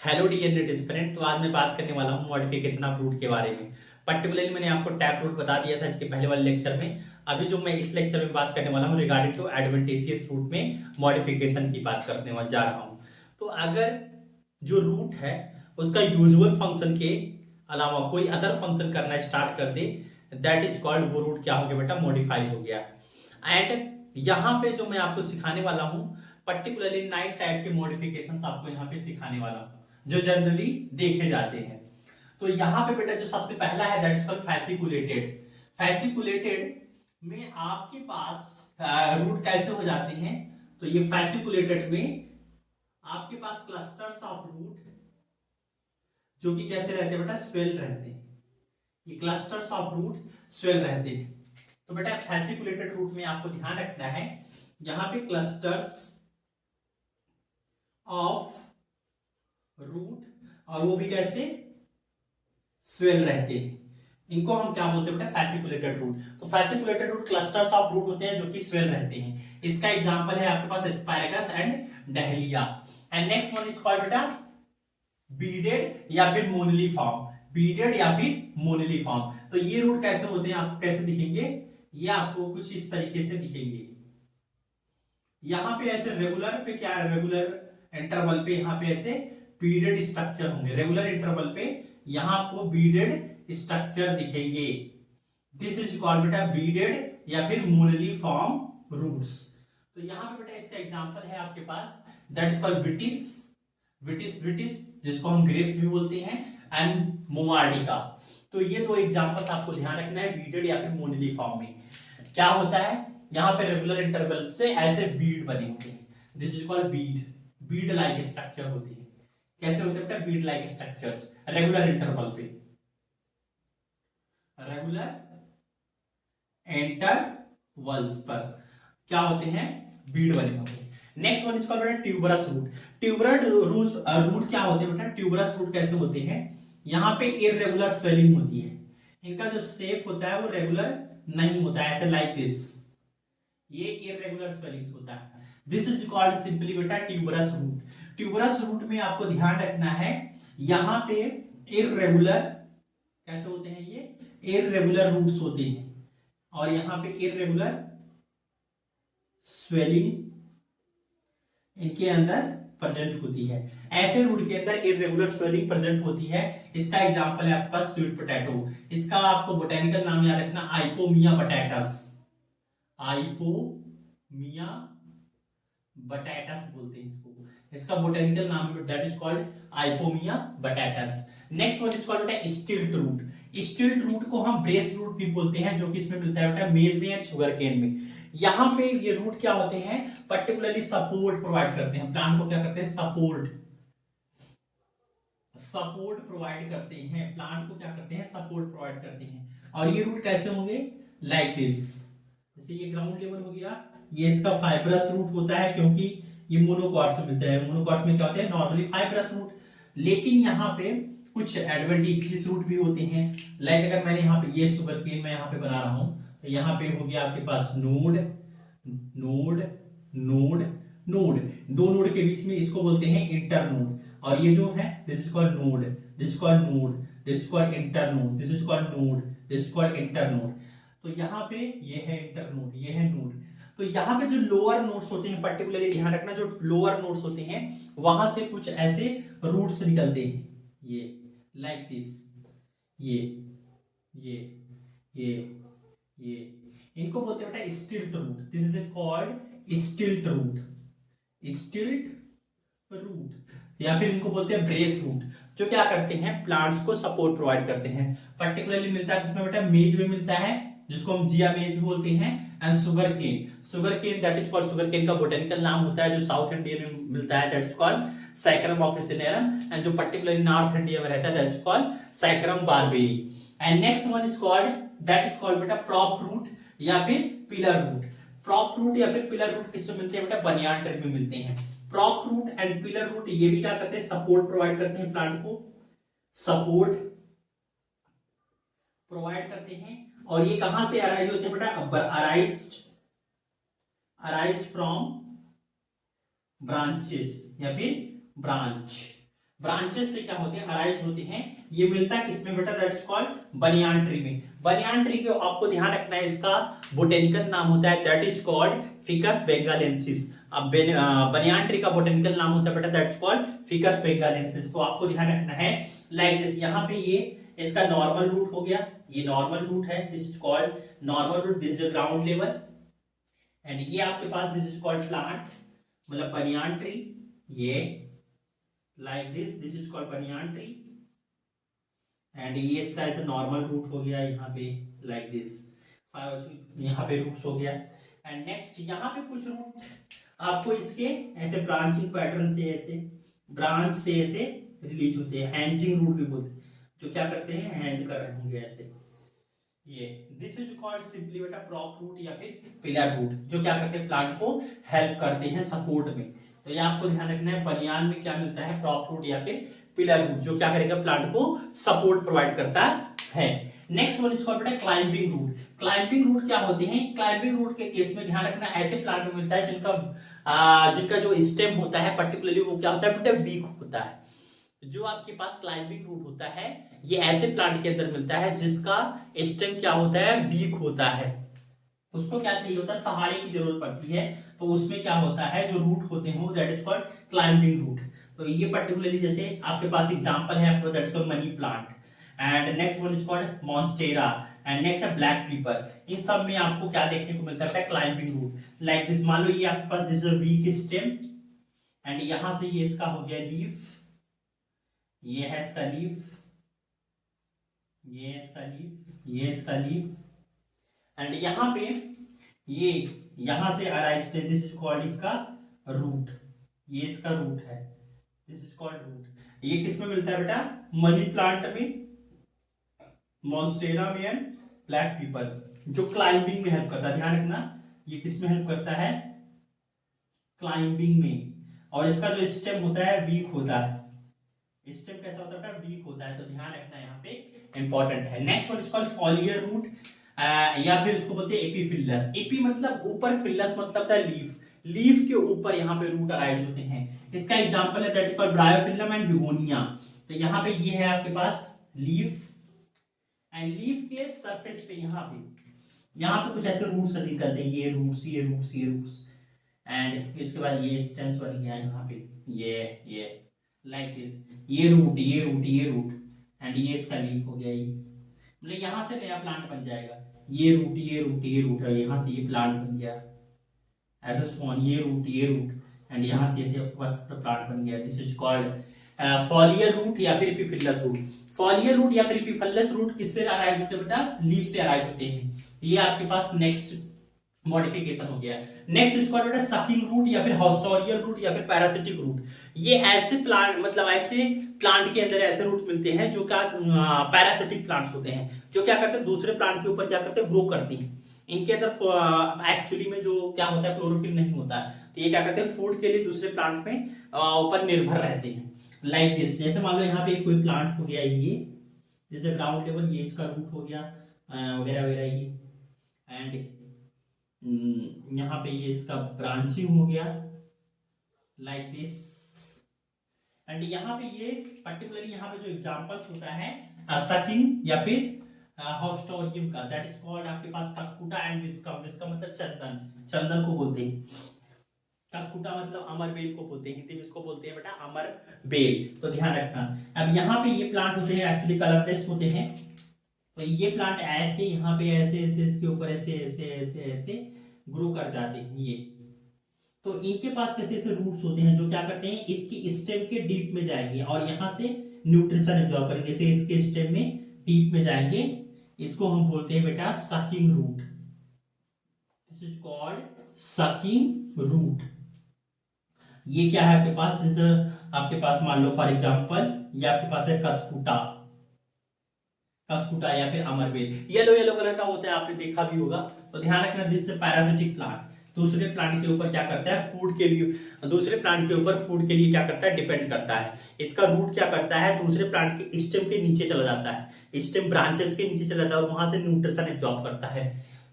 Hello dear student. तो आज मैं बात करने वाला हूँ मॉडिफिकेशन ऑफ रूट के बारे में। पर्टिकुलरली मैंने आपको टैप रूट बता दिया था इसके पहले वाले लेक्चर में। अभी जो मैं इस लेक्चर में बात करने वाला हूँ रिगार्डिंग टू एडवेंटिशियस रूट में मॉडिफिकेशन की बात करने वाला जा रहा हूँ। तो अगर जो रूट है उसका यूजुअल फंक्शन के अलावा कोई अदर फंक्शन करना स्टार्ट कर दे, दैट इज कॉल्ड, वो रूट क्या हो गया बेटा, मॉडिफाई हो गया। एंड यहाँ पे जो मैं आपको सिखाने वाला हूँ पर्टिकुलरली 9 टाइप के मॉडिफिकेशंस आपको यहाँ पे सिखाने वाला हूँ जो जनरली देखे जाते हैं। तो यहाँ पे बेटा जो सबसे पहला है दैट इज कॉल्ड फैसिकुलेटेड। फैसिकुलेटेड में आपके पास रूट कैसे हो जाते हैं, तो ये फैसिकुलेटेड में आपके पास क्लस्टर्स ऑफ रूट जो कि कैसे रहते हैं बेटा, स्वेल रहते हैं। ये क्लस्टर्स ऑफ रूट स्वेल रहते हैं। तो बेटा फैसिकुलेटेड रूट में आपको ध्यान रखना है, यहाँ पे क्लस्टर्स ऑफ रूट और वो भी कैसे, स्वेल रहते हैं। इनको हम क्या बोलते हैं बेटा, फैसिकुलेटेड रूट। तो फैसिकुलेटेड रूट क्लस्टर्स ऑफ रूट होते हैं जो कि स्वेल रहते हैं। इसका एग्जांपल है आपके पास asparagus and dahlia. And next one is called बेटा बीडेड या फिर मोनली फॉर्म। बीडेड या फिर मोनली फॉर्म। तो ये रूट कैसे होते हैं, आपको कैसे दिखेंगे, ये आपको कुछ इस तरीके से दिखेंगे। यहाँ पे ऐसे रेगुलर पे क्या है, रेगुलर इंटरवल पे यहाँ पे ऐसे बीडेड स्ट्रक्चर होंगे। रेगुलर इंटरवल पे यहाँ आपको बीडेड स्ट्रक्चर दिखेंगे। दिस इज कॉल्ड बेटा बीडेड या फिर मोनली फॉर्म रूट्स। तो यहाँ पे बेटा इसका एग्जांपल है आपके पास, दैट इज कॉल्ड विटिस, विटिस जिसको हम ग्रेप्स भी बोलते हैं, एंड मोमार्डिका। तो ये दो एग्जांपल्स आपको ध्यान रखना है बीडेड या फिर मोनली फॉर्म में। क्या होता है, यहाँ पे रेगुलर इंटरवल से ऐसे बीड बने होते हैं। This is called Beed, Beed like structure होती है। कैसे होते हैं बेटा, Beed like structures regular interval पे, रेगुलर इंटरवल्स पर क्या होते हैं, बीड बने होते हैं। नेक्स्ट वन इज कॉल्ड बेटा ट्यूबरस रूट। ट्यूबरस रूट क्या होते हैं बेटा, ट्यूबरस रूट कैसे होते हैं, यहाँ पे इररेगुलर स्वेलिंग होती है। इनका जो शेप होता है वो रेगुलर नहीं होता है, ऐसे लाइक दिस, ये इररेगुलर स्वेलिंग्स होता है। दिस इज कॉल्ड सिंपली बेटा ट्यूबरस रूट। ट्यूबरस रूट में आपको ध्यान रखना है, यहाँ पे इररेगुलर कैसे होते हैं, ये इररेगुलर रूट्स होते हैं और यहाँ पे इररेगुलर स्वेलिंग इनके अंदर प्रेजेंट होती है। ऐसे रूट के अंदर इररेगुलर स्वेलिंग प्रेजेंट होती है। इसका एग्जांपल है आपके पास स्वीट पोटैटो। इसका आपको बोटेनिकल नाम याद रखना, आइपोमिया बटैटस। आइपोमिया बटैटस बोलते हैं इसको। इसका बोटेनिकल नाम that is called Ipomoea batatas. Next one is called बेटा स्टिल्ट रूट। स्टिल्ट रूट को हम ब्रेस रूट भी बोलते हैं, जो कि इसमें मिलता है बेटा मेज में एंड शुगर केन में। यहाँ पे ये रूट क्या होते हैं, पर्टिकुलरली सपोर्ट प्रोवाइड करते हैं, प्लांट को क्या करते हैं, सपोर्ट, सपोर्ट प्रोवाइड करते हैं, प्लांट को क्या करते हैं, सपोर्ट प्रोवाइड करते हैं। और ये रूट कैसे होंगे, लाइक दिस। जैसे ये ग्राउंड लेवल हो गया, ये इसका फाइब्रस रूट होता है क्योंकि ये मोनोकॉट्स में मिलता है। मोनोकॉट्स में क्या होते हैं, नॉर्मली फाइब्रस रूट। लेकिन यहाँ पे कुछ एडवेंटिशियस रूट भी होते हैं। लाइक अगर मैंने यहाँ पे ये शुगर केन मैं यहाँ पे बना रहा हूँ, तो यहाँ पे हो गया आपके पास नोड, नोड, नोड, नोड। दो नोड के बीच में इसको बोलते हैं इंटर नोड। और ये जो है this is called node, this is called node, this is called inter node, this is called node, this is called inter node. तो यहाँ पे ये है इंटर नोड, ये है नोड। तो यहाँ पे जो लोअर नोड्स होते हैं, पर्टिकुलरली ध्यान रखना, जो लोअर नोड्स होते हैं वहां से कुछ ऐसे रूट्स निकलते हैं, ये लाइक दिस, ये ये ये ये इनको बोलते हैं बेटा stilt root. This is called stilt root, stilt root. या फिर इनको बोलते हैं ब्रेस रूट, जो क्या करते हैं, प्लांट्स को सपोर्ट प्रोवाइड करते हैं। पर्टिकुलरली मिलता है किसमें बेटा, मेज में मिलता है, जिसको हम जिया मेज भी बोलते हैं, and sugar cane. Sugarcane that is called, sugarcane का बोटेनिकल नाम होता है जो साउथ इंडिया में मिलता है, that is called Saccharum officinarum. And जो पर्टिकुलरली नॉर्थ इंडिया में रहता है that is called Saccharum barberi. And next one is called, that is called बेटा प्रॉप रूट या फिर पिलर रूट। प्रॉप रूट या फिर पिलर रूट किसमें मिलते हैं बेटा, बनियान ट्री में मिलते हैं। Prop root and pillar root ये भी क्या करते हैं, सपोर्ट प्रोवाइड करते हैं, प्लांट को सपोर्ट प्रोवाइड करते हैं। और ये कहां से अराइज होते हैं बेटा, अराइज फ्रॉम ब्रांचेस या फिर ब्रांच। ब्रांचेस से क्या होते हैं, अराइज होते हैं। ये मिलता है किसमें बेटा, that is called banyan tree में। बनियान ट्री के आपको ध्यान रखना है, इसका बोटेनिकल नाम होता है that is called ficus benghalensis. अब बनियान ट्री का बोटेनिकल नाम होता है बेटा, that is called ficus benghalensis. तो आपको ध्यान रखना है लाइक दिस, यहाँ पे ये इसका नॉर्मल रूट हो गया, ये नॉर्मल रूट है, this is called normal root, this is ground level. And ये आपके पास दिस इज कॉल्ड प्लांट, मतलब बनियान ट्री, ये like this is called banyan tree। And ये इसका ऐसा नॉर्मल रूट हो गया यहाँ पे लाइक दिस, यहाँ पे रूट्स हो गया। एंड नेक्स्ट यहाँ पे कुछ रूट आपको इसके ऐसे ब्रांचिंग पैटर्न से, ऐसे ब्रांच से ऐसे रिलीज होते हैं, हैंजिंग रूट भी बोलते हैं, जो क्या करते हैं, हैंज कर रहे होंगे ऐसे। ये दिस इज कॉल्ड सिंपली बेटा प्रॉप रूट या फिर पिलर रूट, जो क्या करते हैं, प्लांट को हेल्प करते हैं सपोर्ट में। तो ये आपको ध्यान रखना है, बनियान में क्या मिलता है, प्रॉप रूट या फिर पिलर रूट, जो क्या करेगा, प्लांट को सपोर्ट प्रोवाइड करता है। नेक्स्ट वन इज कॉल्ड बेटा क्लाइंबिंग रूट। क्लाइंबिंग रूट क्या होते हैं, क्लाइंबिंग रूट के केस में ध्यान रखना, ऐसे प्लांट में मिलता है जिनका जो स्टेम होता है पर्टिकुलरली वो क्या होता है बेटा, वीक होता है। जो आपके पास क्लाइंबिंग रूट होता है, ये ऐसे प्लांट के अंदर मिलता है जिसका स्टेम क्या होता है, वीक होता है। उसको क्या चाहिए होता है, सहारे की जरूरत पड़ती है। तो उसमें क्या होता है, जो रूट होते हैं वो that is called climbing root. तो ये पर्टिकुलरली जैसे आपके पास एग्जांपल है आपको, that is called money plant. And next one is called monstera. And next है ब्लैक पीपर। इन सब में आपको क्या देखने को मिलता है, क्लाइंबिंग रूट। लाइक दिस, मान लो ये आपके पास दिस वीक स्टेम, एंड यहां से ये इसका हो गया लीफ, ये है इसका लीफ, ये इसका लीफ, ये इसका लीफ। एंड यहाँ पे ये यहां से अराइज होते हैं, दिस इज कॉल्ड इसका रूट, ये इसका रूट है, दिस इज कॉल्ड रूट। ये किस में मिलता है बेटा, मनी प्लांट में, मॉन्स्टेरा में एंड ब्लैक पीपल, जो क्लाइंबिंग में हेल्प करता है। ध्यान रखना, ये किस में हेल्प करता है, क्लाइंबिंग में। और इसका जो स्टेम होता है वीक होता है, स्टेम कैसा होता है, वीक होता है। तो ध्यान रखना यहाँ पे इंपॉर्टेंट है। Next one is called foliar root, या फिर उसको बोलते हैं एपीफिलस। एपी मतलब ऊपर, फिलस मतलब था लीफ, लीफ के ऊपर यहाँ पे रूट अराइज होते हैं। इसका एग्जांपल है that is called bryophyllum and begonia. तो यहाँ पे ये है आपके पास लीफ, एंड लीफ के सरफेस पे यहाँ पे कुछ ऐसे रूट्स निकलते हैं, ये रूट्स, ये रूट्स, ये रूट्स। एंड इसके बाद ये स्टेम्स बन गया यहाँ पे, ये लाइक दिस, ये रूट, ये रूट, ये रूट, एंड ये इसका लीफ हो गया। ये मतलब यहाँ से नया प्लांट बन जाएगा, ये रूट, ये रूट, ये रूट, और यहाँ से ये प्लांट बन गया एज अ स्वन, ये रूट, ये रूट, एंड यहाँ से ऐसे प्लांट बन गया। This is called foliar root या फिर एपीफिलस रूट। फॉलियर रूट या फिर एपीफिलस रूट किससे अराइज होते हैं बेटा, लीफ से अराइज होते हैं। ये आपके पास नेक्स्ट मॉडिफिकेशन हो गया। नेक्स्ट इसको बेटा सकिंग रूट या फिर हॉस्टोरियल रूट या फिर पैरासिटिक रूट। ये ऐसे प्लांट, मतलब ऐसे प्लांट के अंदर ऐसे रूट मिलते हैं जो क्या पैरासिटिक प्लांट्स होते हैं, जो क्या करते हैं, दूसरे प्लांट के ऊपर क्या करते हैं, ग्रो करते हैं। इनके अंदर एक्चुअली में जो क्या होता है, क्लोरोफिल नहीं होता है। तो ये क्या करते हैं, फूड के लिए दूसरे प्लांट में ऊपर निर्भर रहते हैं। लाइक दिस, जैसे मान लो यहाँ पे कोई प्लांट हो गया, ये जैसे ग्राउंड लेवल, ये इसका रूट हो गया वगैरह वगैरह, ये एंड यहाँ पे ये इसका ब्रांचिंग हो गया लाइक दिस। एंड यहाँ पे ये पर्टिकुलरली यहाँ पे जो एग्जांपल्स होता है सकिंग या फिर हॉस्टोरियम का, दैट इज कॉल्ड आपके पास कस्कुटा एंड विस्कम। विस्कम मतलब चंदन, चंदन को बोलते हैं। कस्कुटा मतलब अमर बेल को बोलते हैं, हिंदी में इसको बोलते हैं बेटा अमर बेल। तो ध्यान रखना। अब यहाँ पे ये प्लांट होते हैं एक्चुअली कलरलेस होते हैं। तो ये प्लांट ऐसे यहाँ पे ऐसे ऐसे इसके ऊपर ऐसे ऐसे ऐसे ऐसे ग्रो कर जाते हैं ये। तो इनके पास कैसे ऐसे रूट्स होते हैं जो क्या करते हैं, इसकी स्टेम के डीप में जाएंगे और यहाँ से न्यूट्रिशन एब्जॉर्ब करेंगे, जैसे इसके स्टेम में डीप में जाएंगे। इसको हम बोलते हैं बेटा sucking root, this is called sucking root. ये क्या है आपके पास, जैसे आपके पास मान लो फॉर एग्जांपल ये आपके पास है कस्कुटा, कस्कुटा या फिर अमरबेल, येलो येलो कलर का होता है, आपने देखा भी होगा। तो ध्यान रखना, दिस पैरासिटिक प्लांट दूसरे प्लांट के ऊपर क्या करता है, फूड के लिए, दूसरे प्लांट के ऊपर फूड के लिए क्या करता है, डिपेंड करता है। इसका रूट क्या करता है, दूसरे प्लांट के स्टेम के नीचे चला जाता है, स्टेम ब्रांचेस के नीचे चला जाता है और वहां से न्यूट्रिशन एब्जॉर्ब करता है।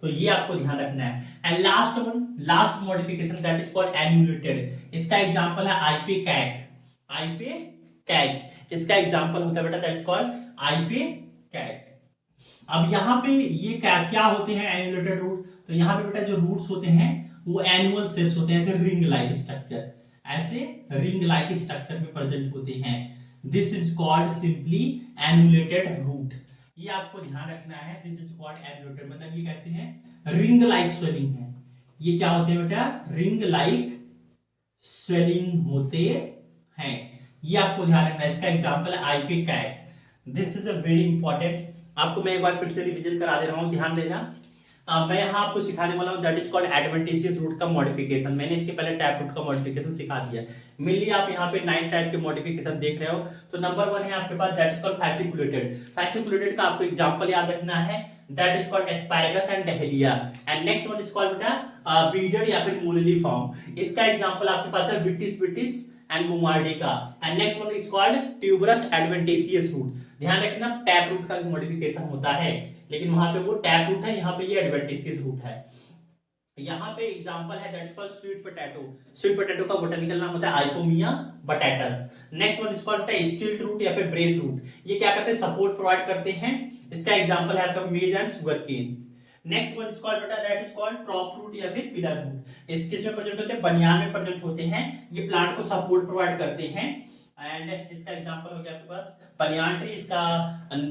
तो ये आपको ध्यान रखना है। And last one, last modification that is called annulated. इसका एग्जांपल है आईपे कैक, आईपे कैक, इसका एग्जांपल होता है बेटा दैट इज कॉल्ड आईपी कैक। अब यहाँ पे ये क्या क्या होते हैं एन्युलेटेड रूट, तो यहाँ पे बेटा जो रूट्स होते हैं वो एनुअल शेप्स होते हैं, ऐसे रिंग लाइक स्ट्रक्चर, ऐसे रिंग लाइक स्ट्रक्चर में प्रेजेंट होते हैं। This is called simply annulated root, ये आपको ध्यान रखना है। दिस इज कॉल्ड एन्युलेटेड, मतलब ये कैसे है, रिंग लाइक स्वेलिंग है। ये क्या होते हैं बेटा, रिंग लाइक स्वेलिंग होते हैं, ये आपको ध्यान रखना है। इसका एग्जांपल है आईपी कैट। This is a very important, आपको मैं एक बार फिर से रिवीजन करा दे रहा हूँ, ध्यान देना। मैं यहाँ आपको सिखाने वाला हूँ that is called adventitious root का मॉडिफिकेशन। मैंने इसके पहले टैप रूट का मॉडिफिकेशन सिखा दिया। मेनली आप यहाँ पे 9 टाइप के मॉडिफिकेशन देख रहे हो। तो नंबर 1 है आपके पास दैट इज कॉल्ड फैसिकुलेटेड। फैसिकुलेटेड का आपको एग्जांपल याद रखना है, that is called asparagus and dahlia. And next one is called बेटा बीडर या फिर मूलली फॉर्म। इसका एग्जांपल आपके पास है विटिस विटिस and मुमार्डिका। And next one is called tuberous adventitious root. ध्यान रखना टैप रूट का मॉडिफिकेशन होता है, लेकिन वहां पे वो टैप रूट है, यहाँ पे ये एडवेंटिशियस रूट है। यहाँ पे एग्जांपल है that's called sweet potato. Sweet potato का बोटैनिकल नाम होता है Ipomoea batatas. Next one is called stilt root या फिर ब्रेस रूट। ये क्या करते हैं, सपोर्ट प्रोवाइड करते हैं। इसका एग्जांपल है आपका maize and sugar cane. Next one is called बेटा that is called top root या फिर पिलर रूट। इस किसमें प्रेजेंट होते हैं, बनियान में प्रेजेंट होते हैं। ये प्लांट को सपोर्ट प्रोवाइड करते हैं। एंड इसका एग्जांपल हो गया आपके पास बनियान ट्री, इसका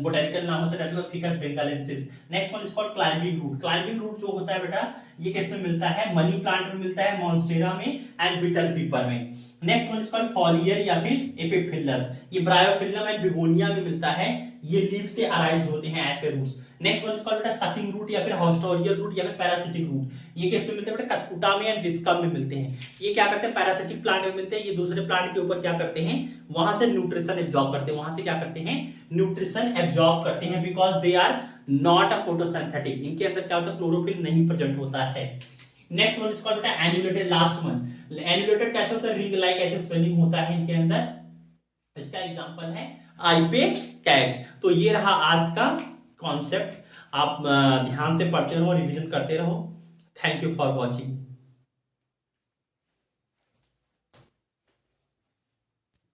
बोटैनिकल नाम होता है Ficus benghalensis. Next one is called climbing root. Climbing root जो होता है बेटा ये किसमें मिलता है, मनी प्लांट में मिलता है, मॉन्स्टेरा में एंड बीटल पीपर में। Next one is called foliar या फिर एपिफिलस। ये ब्रायोफिलम एंड बिगोनिया में मिलता है। ये लीफ से अराइज होते हैं ऐसे roots. Next one is called बेटा सकिंग रूट या फिर हॉस्टोरियल रूट या फिर पैरासिटिक रूट। ये किसमें मिलते हैं बेटा, कस्कुटा में एंड विस्कम में मिलते हैं। ये क्या करते हैं, पैरासिटिक प्लांट में मिलते हैं। ये दूसरे प्लांट के ऊपर क्या करते हैं, वहां से न्यूट्रिशन एब्जॉर्ब करते हैं। वहां से क्या करते हैं, न्यूट्रिशन एब्जॉर्ब करते हैं, because they are not a photosynthetic. इनके अंदर क्या होता है, क्लोरोफिल नहीं प्रेजेंट होता है। नेक्स्ट वन इज कॉल्ड बेटा एन्युलेटेड, लास्ट वन। एन्युलेटेड कैसे होता है, रिंग लाइक ऐसे स्वेलिंग होता है इनके अंदर। इसका एग्जांपल है आईपे कैक। तो ये रहा आज का कॉन्सेप्ट। आप ध्यान से पढ़ते रहो, रिवीजन करते रहो। Thank you for watching.